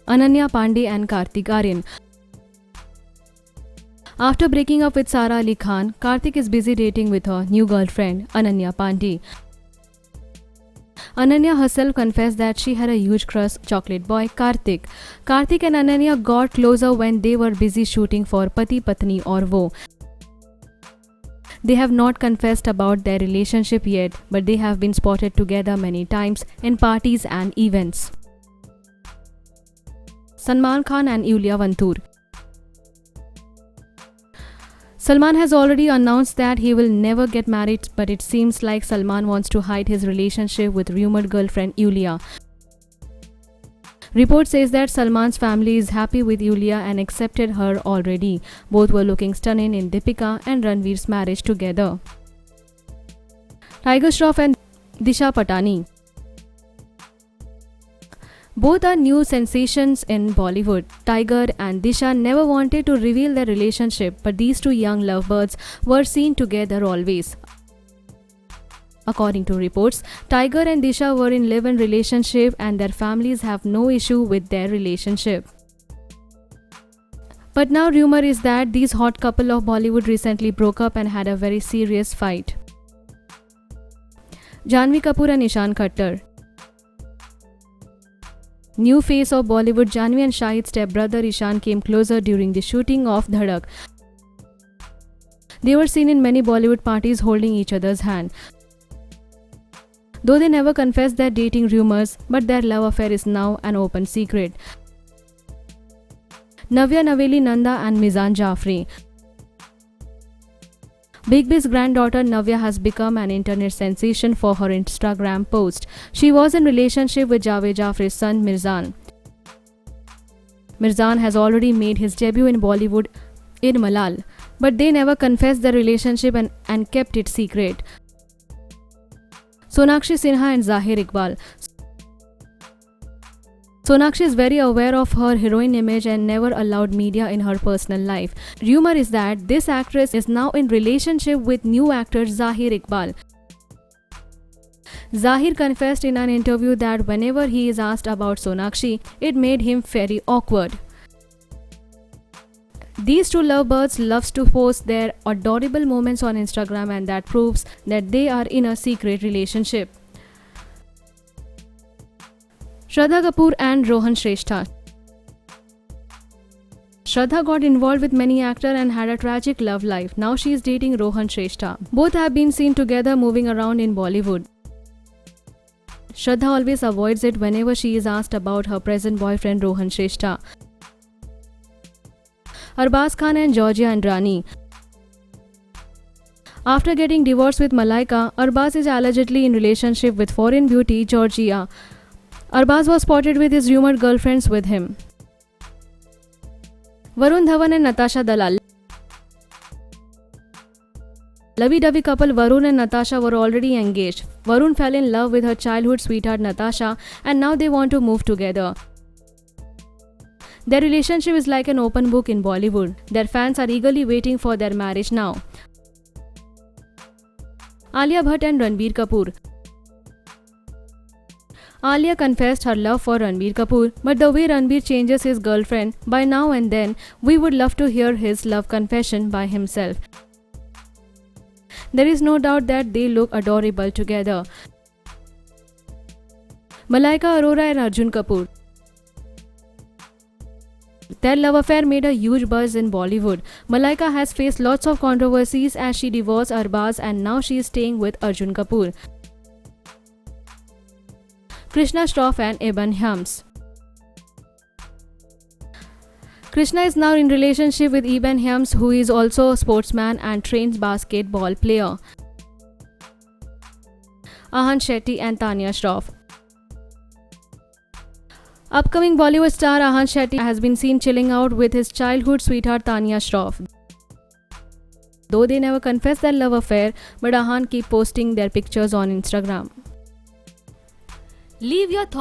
Ananya Pandey and Kartik Aaryan. After breaking up with Sara Ali Khan, Kartik is busy dating with her new girlfriend, Ananya Pandey. Ananya herself confessed that she had a huge crush on chocolate boy Kartik. Kartik and Ananya got closer when they were busy shooting for Pati Patni Aur Wo. They have not confessed about their relationship yet, but they have been spotted together many times in parties and events. Salman Khan and Yulia Vantur. Salman has already announced that he will never get married, but it seems like Salman wants to hide his relationship with rumored girlfriend Yulia. Report says that Salman's family is happy with Yulia and accepted her already. Both were looking stunning in Deepika and Ranveer's marriage together. Tiger Shroff and Disha Patani. Both are new sensations in Bollywood. Tiger and Disha never wanted to reveal their relationship, but these two young lovebirds were seen together always. According to reports, Tiger and Disha were in live-in relationship and their families have no issue with their relationship. But now rumor is that these hot couple of Bollywood recently broke up and had a very serious fight. Janhvi Kapoor and Ishan Khattar. New face of Bollywood, Janhvi and Shahid's stepbrother Ishan came closer during the shooting of Dhadak. They were seen in many Bollywood parties holding each other's hand. Though they never confessed their dating rumors, but their love affair is now an open secret. Navya Naveli Nanda and Mizan Jafri. Big B's granddaughter Navya has become an internet sensation for her Instagram post. She was in relationship with Javed Jafri's son Mirzan. Mirzan has already made his debut in Bollywood in Malal, but they never confessed their relationship and kept it secret. Sonakshi Sinha and Zahir Iqbal. Sonakshi is very aware of her heroine image and never allowed media in her personal life. Rumor is that this actress is now in relationship with new actor Zahir Iqbal. Zahir confessed in an interview that whenever he is asked about Sonakshi, it made him very awkward. These two lovebirds loves to post their adorable moments on Instagram, and that proves that they are in a secret relationship. Shraddha Kapoor and Rohan Shrestha. Shraddha got involved with many actors and had a tragic love life. Now she is dating Rohan Shrestha. Both have been seen together moving around in Bollywood. Shraddha always avoids it whenever she is asked about her present boyfriend Rohan Shrestha. Arbaz Khan and Georgia Andrani. After getting divorced with Malaika, Arbaz is allegedly in relationship with foreign beauty Georgia. Arbaz was spotted with his rumored girlfriends with him. Varun Dhawan and Natasha Dalal. Lovey-dovey couple Varun and Natasha were already engaged. Varun fell in love with her childhood sweetheart Natasha and now they want to move together. Their relationship is like an open book in Bollywood. Their fans are eagerly waiting for their marriage now. Alia Bhatt and Ranbir Kapoor. Alia confessed her love for Ranbir Kapoor, but the way Ranbir changes his girlfriend by now and then, we would love to hear his love confession by himself. There is no doubt that they look adorable together. Malaika Arora and Arjun Kapoor. Their love affair made a huge buzz in Bollywood. Malaika has faced lots of controversies as she divorced Arbaz and now she is staying with Arjun Kapoor. Krishna Shroff and Eban Hyams. Krishna is now in relationship with Eban Hyams, who is also a sportsman and trains basketball player. Ahan Shetty and Tanya Shroff. Upcoming Bollywood star Ahan Shetty has been seen chilling out with his childhood sweetheart Tanya Shroff. Though they never confess their love affair, but Ahan keep posting their pictures on Instagram. Leave your thoughts.